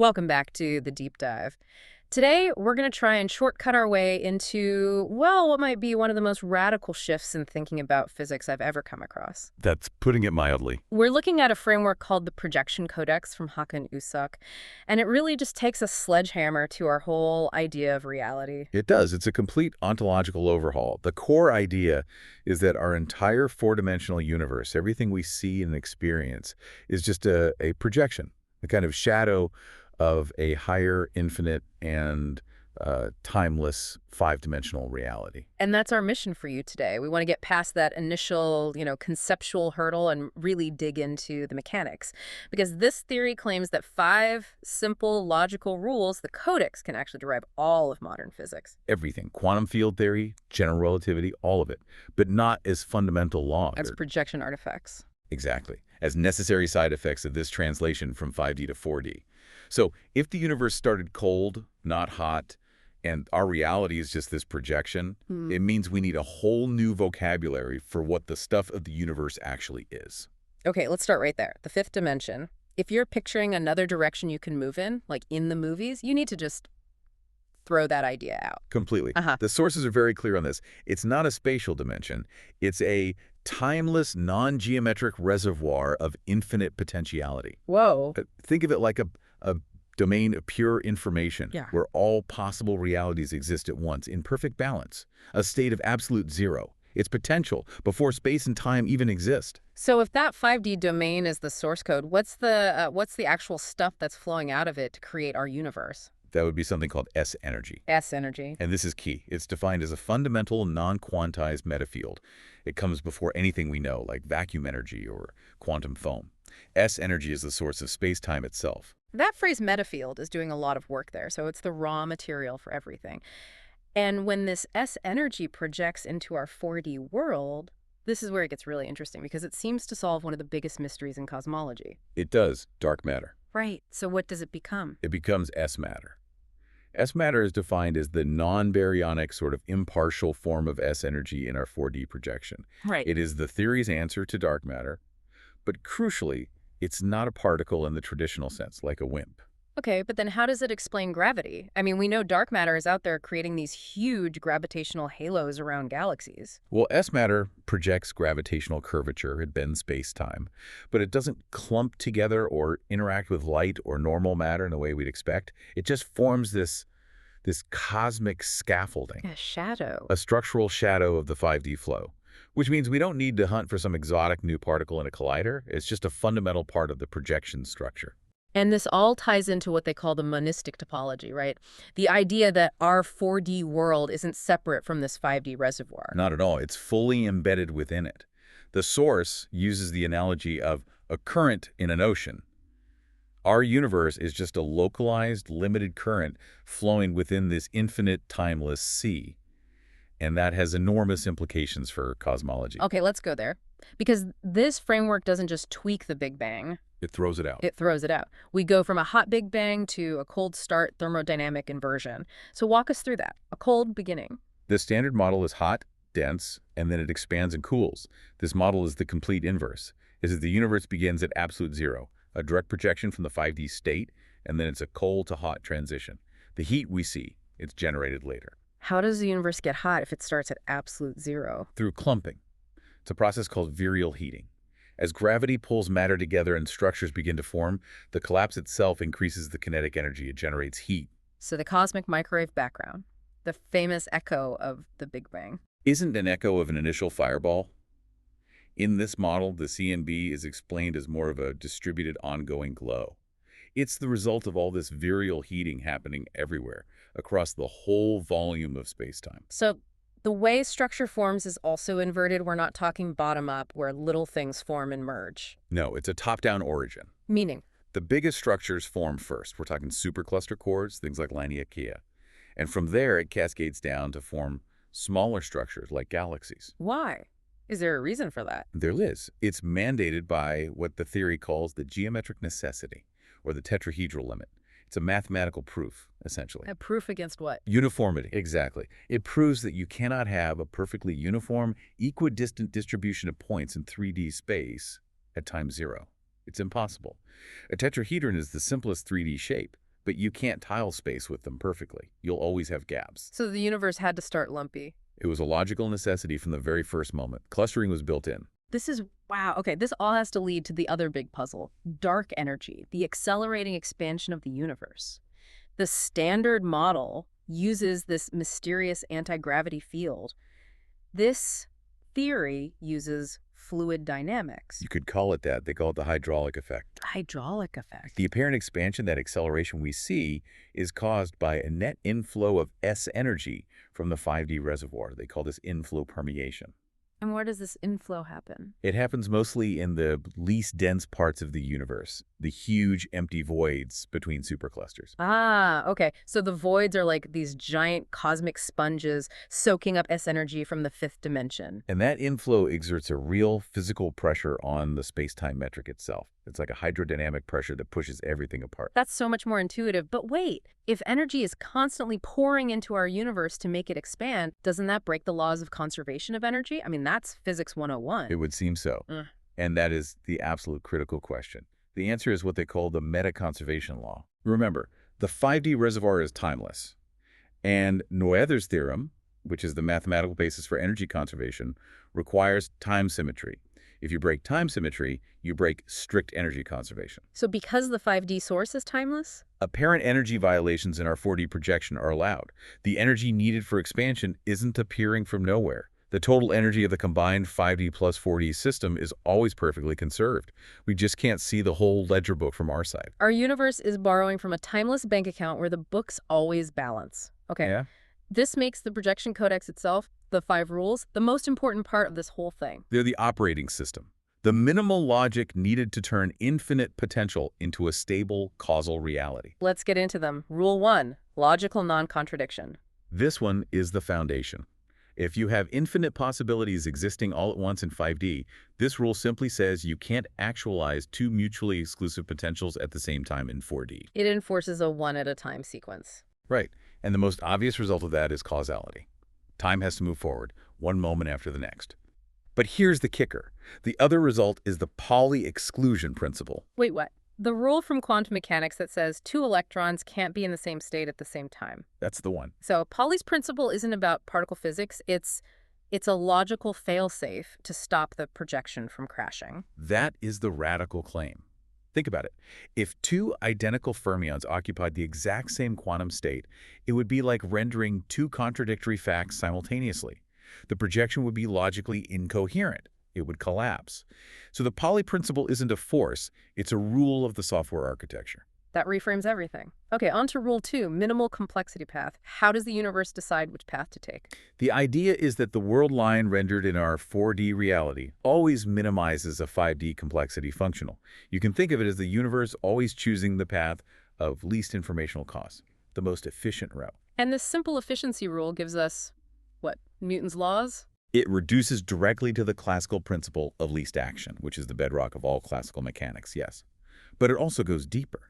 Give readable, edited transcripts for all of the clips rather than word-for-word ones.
Welcome back to the deep dive. Today, we're going to try and shortcut our way into, well, what might be one of the most radical shifts in thinking about physics I've ever come across. That's putting it mildly. We're looking at a framework called the Projection Codex from Hakan Usak, and it really just takes a sledgehammer to our whole idea of reality. It does. It's a complete ontological overhaul. The core idea is that our entire four-dimensional universe, everything we see and experience, is just a projection, a kind of shadow of a higher, infinite, and timeless five-dimensional reality. And that's our mission for you today. We want to get past that initial, conceptual hurdle and really dig into the mechanics. Because this theory claims that 5 simple logical rules, the codex, can actually derive all of modern physics. Everything. Quantum field theory, general relativity, all of it. But not as fundamental laws. As projection artifacts. Exactly. As necessary side effects of this translation from 5D to 4D. So if the universe started cold, not hot, and our reality is just this projection, it means we need a whole new vocabulary for what the stuff of the universe actually is. Okay, let's start right there. The 5th dimension. If you're picturing another direction you can move in, like in the movies, you need to just throw that idea out. Completely. The sources are very clear on this. It's not a spatial dimension. It's a timeless, non-geometric reservoir of infinite potentiality. Whoa. Think of it like a domain of pure information, Yeah. where all possible realities exist at once in perfect balance, a state of absolute zero. Its potential before space and time even exist. So if that 5D domain is the source code, what's the actual stuff that's flowing out of it to create our universe? That would be something called S-energy. S-energy. And this is key. It's defined as a fundamental, non-quantized metafield. It comes before anything we know, like vacuum energy or quantum foam. S-energy is the source of space-time itself. That phrase metafield is doing a lot of work there, so it's the raw material for everything. And when this S-energy projects into our 4D world, this is where it gets really interesting because it seems to solve one of the biggest mysteries in cosmology. It does, dark matter. Right. So what does it become? It becomes S-matter. S-matter is defined as the non-baryonic sort of impartial form of S-energy in our 4D projection. Right. It is the theory's answer to dark matter, but crucially, it's not a particle in the traditional sense, like a WIMP. Okay, but then how does it explain gravity? I mean, we know dark matter is out there creating these huge gravitational halos around galaxies. Well, S-matter projects gravitational curvature. It bends space-time, but it doesn't clump together or interact with light or normal matter in the way we'd expect. It just forms this cosmic scaffolding. A shadow. A structural shadow of the 5D flow, which means we don't need to hunt for some exotic new particle in a collider. It's just a fundamental part of the projection structure. And this all ties into what they call the monistic topology, right? The idea that our 4D world isn't separate from this 5D reservoir. Not at all. It's fully embedded within it. The source uses the analogy of a current in an ocean. Our universe is just a localized, limited current flowing within this infinite, timeless sea. And that has enormous implications for cosmology. Okay, let's go there. Because this framework doesn't just tweak the Big Bang. It throws it out. It throws it out. We go from a hot Big Bang to a cold start thermodynamic inversion. So walk us through that. A cold beginning. The standard model is hot, dense, and then it expands and cools. This model is the complete inverse. Is that the universe begins at absolute zero, a direct projection from the 5D state, and then it's a cold to hot transition. The heat we see, it's generated later. How does the universe get hot if it starts at absolute zero? Through clumping. It's a process called virial heating. As gravity pulls matter together and structures begin to form, the collapse itself increases the kinetic energy. It generates heat. So the cosmic microwave background, the famous echo of the Big Bang. Isn't an echo of an initial fireball? In this model, the CMB is explained as more of a distributed ongoing glow. It's the result of all this virial heating happening everywhere, across the whole volume of space-time. So the way structure forms is also inverted. We're not talking bottom-up, where little things form and merge. No, it's a top-down origin. Meaning? The biggest structures form first. We're talking supercluster cores, things like Laniakea. And from there, it cascades down to form smaller structures like galaxies. Why? Is there a reason for that? There is. It's mandated by what the theory calls the geometric necessity, or the tetrahedral limit. It's a mathematical proof, essentially. A proof against what? Uniformity, exactly. It proves that you cannot have a perfectly uniform, equidistant distribution of points in 3D space at time zero. It's impossible. A tetrahedron is the simplest 3D shape, but you can't tile space with them perfectly. You'll always have gaps. So the universe had to start lumpy. It was a logical necessity from the very first moment. Clustering was built in. This is, wow, okay, this all has to lead to the other big puzzle, dark energy, the accelerating expansion of the universe. The standard model uses this mysterious anti-gravity field. This theory uses fluid dynamics. You could call it that. They call it the hydraulic effect. Hydraulic effect. The apparent expansion, that acceleration we see, is caused by a net inflow of S energy from the 5D reservoir. They call this inflow permeation. And where does this inflow happen? It happens mostly in the least dense parts of the universe, the huge empty voids between superclusters. Ah, okay. So the voids are like these giant cosmic sponges soaking up S energy from the fifth dimension. And that inflow exerts a real physical pressure on the space-time metric itself. It's like a hydrodynamic pressure that pushes everything apart. That's so much more intuitive. But wait, if energy is constantly pouring into our universe to make it expand, doesn't that break the laws of conservation of energy? I mean, that's physics 101. It would seem so. And that is the absolute critical question. The answer is what they call the meta-conservation law. Remember, the 5D reservoir is timeless. And Noether's theorem, which is the mathematical basis for energy conservation, requires time symmetry. If you break time symmetry, you break strict energy conservation. So because the 5D source is timeless? Apparent energy violations in our 4D projection are allowed. The energy needed for expansion isn't appearing from nowhere. The total energy of the combined 5D plus 4D system is always perfectly conserved. We just can't see the whole ledger book from our side. Our universe is borrowing from a timeless bank account where the books always balance. Okay. Yeah? This makes the Projection Codex itself, the 5 rules, the most important part of this whole thing. They're the operating system, the minimal logic needed to turn infinite potential into a stable causal reality. Let's get into them. Rule 1, logical non-contradiction. This one is the foundation. If you have infinite possibilities existing all at once in 5D, this rule simply says you can't actualize two mutually exclusive potentials at the same time in 4D. It enforces a one-at-a-time sequence. Right. And the most obvious result of that is causality. Time has to move forward, one moment after the next. But here's the kicker. The other result is the Pauli exclusion principle. Wait, what? The rule from quantum mechanics that says two electrons can't be in the same state at the same time. That's the one. So Pauli's principle isn't about particle physics. It's a logical failsafe to stop the projection from crashing. That is the radical claim. Think about it. If two identical fermions occupied the exact same quantum state, it would be like rendering two contradictory facts simultaneously. The projection would be logically incoherent. It would collapse. So the Pauli principle isn't a force, it's a rule of the software architecture. That reframes everything. Okay, on to rule 2, minimal complexity path. How does the universe decide which path to take? The idea is that the world line rendered in our 4D reality always minimizes a 5D complexity functional. You can think of it as the universe always choosing the path of least informational cost, the most efficient route. And this simple efficiency rule gives us, what, Newton's laws? It reduces directly to the classical principle of least action, which is the bedrock of all classical mechanics, yes. But it also goes deeper.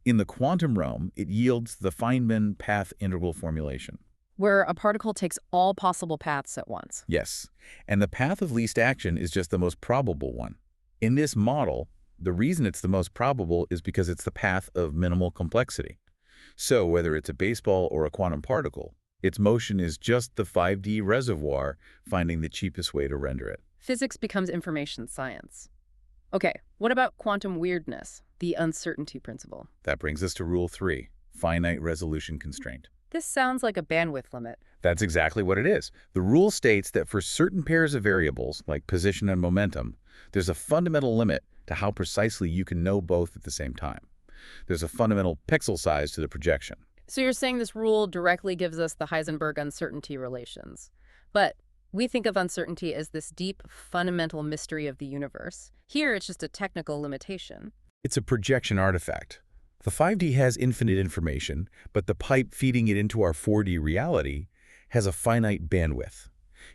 In the quantum realm, it yields the Feynman path integral formulation. Where a particle takes all possible paths at once. Yes, and the path of least action is just the most probable one. In this model, the reason it's the most probable is because it's the path of minimal complexity. So whether it's a baseball or a quantum particle, its motion is just the 5D reservoir finding the cheapest way to render it. Physics becomes information science. Okay, what about quantum weirdness, the uncertainty principle? That brings us to Rule 3, finite resolution constraint. This sounds like a bandwidth limit. That's exactly what it is. The rule states that for certain pairs of variables, like position and momentum, there's a fundamental limit to how precisely you can know both at the same time. There's a fundamental pixel size to the projection. So you're saying this rule directly gives us the Heisenberg uncertainty relations. But we think of uncertainty as this deep, fundamental mystery of the universe. Here, it's just a technical limitation. It's a projection artifact. The 5D has infinite information, but the pipe feeding it into our 4D reality has a finite bandwidth.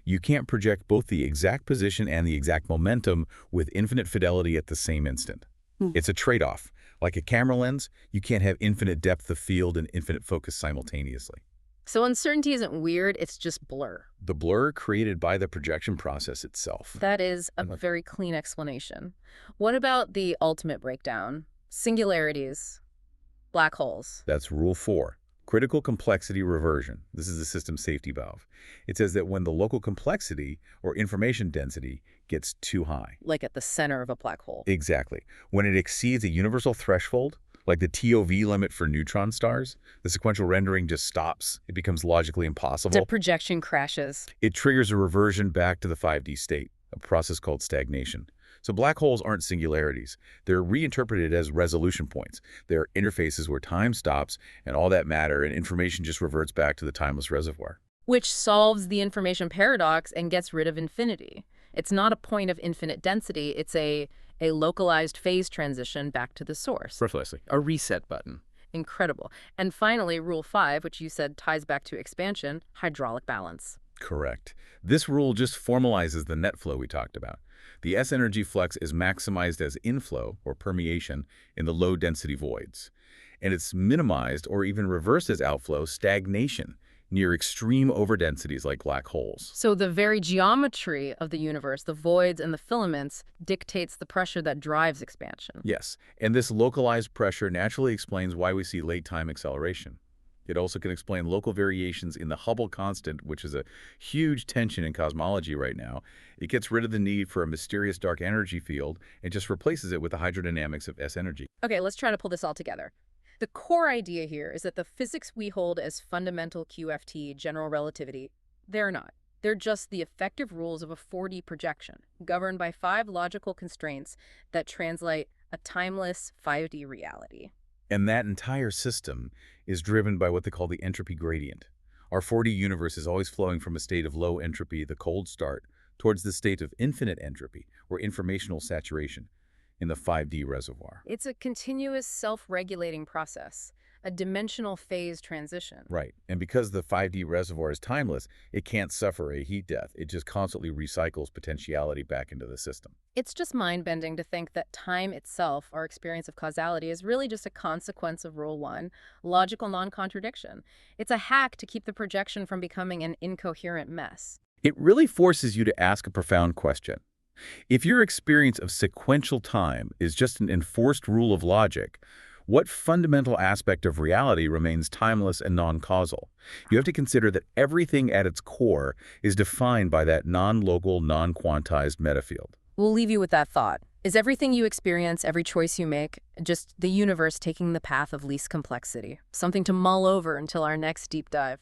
You can't project both the exact position and the exact momentum with infinite fidelity at the same instant. It's a trade-off. Like a camera lens, you can't have infinite depth of field and infinite focus simultaneously. So uncertainty isn't weird, it's just blur. The blur created by the projection process itself. That is a very clean explanation. What about the ultimate breakdown? Singularities. black holes. That's Rule 4. Critical complexity reversion. This is the system safety valve. It says that when the local complexity or information density gets too high. Like at the center of a black hole. Exactly. When it exceeds a universal threshold, like the TOV limit for neutron stars, the sequential rendering just stops. It becomes logically impossible. The projection crashes. It triggers a reversion back to the 5D state, a process called stagnation. So black holes aren't singularities. They're reinterpreted as resolution points. They're interfaces where time stops and all that matter and information just reverts back to the timeless reservoir. Which solves the information paradox and gets rid of infinity. It's not a point of infinite density. It's a localized phase transition back to the source. Precisely. A reset button. Incredible. And finally, Rule 5, which you said ties back to expansion, hydraulic balance. Correct. This rule just formalizes the net flow we talked about. The S-energy flux is maximized as inflow, or permeation, in the low-density voids. And it's minimized or even reversed as outflow, stagnation, near extreme overdensities like black holes. So the very geometry of the universe, the voids and the filaments, dictates the pressure that drives expansion. Yes, and this localized pressure naturally explains why we see late-time acceleration. It also can explain local variations in the Hubble constant, which is a huge tension in cosmology right now. It gets rid of the need for a mysterious dark energy field and just replaces it with the hydrodynamics of S-energy. Okay, let's try to pull this all together. The core idea here is that the physics we hold as fundamental QFT, general relativity, they're not. They're just the effective rules of a 4D projection, governed by 5 logical constraints that translate a timeless 5D reality. And that entire system is driven by what they call the entropy gradient. Our 4D universe is always flowing from a state of low entropy, the cold start, towards the state of infinite entropy, or informational saturation, in the 5D reservoir. It's a continuous self-regulating process, a dimensional phase transition. Right. And because the 5D reservoir is timeless, it can't suffer a heat death. It just constantly recycles potentiality back into the system. It's just mind-bending to think that time itself, our experience of causality, is really just a consequence of Rule 1, logical non-contradiction. It's a hack to keep the projection from becoming an incoherent mess. It really forces you to ask a profound question. If your experience of sequential time is just an enforced rule of logic, what fundamental aspect of reality remains timeless and non-causal? You have to consider that everything at its core is defined by that non-local, non-quantized metafield. We'll leave you with that thought. Is everything you experience, every choice you make, just the universe taking the path of least complexity? Something to mull over until our next deep dive.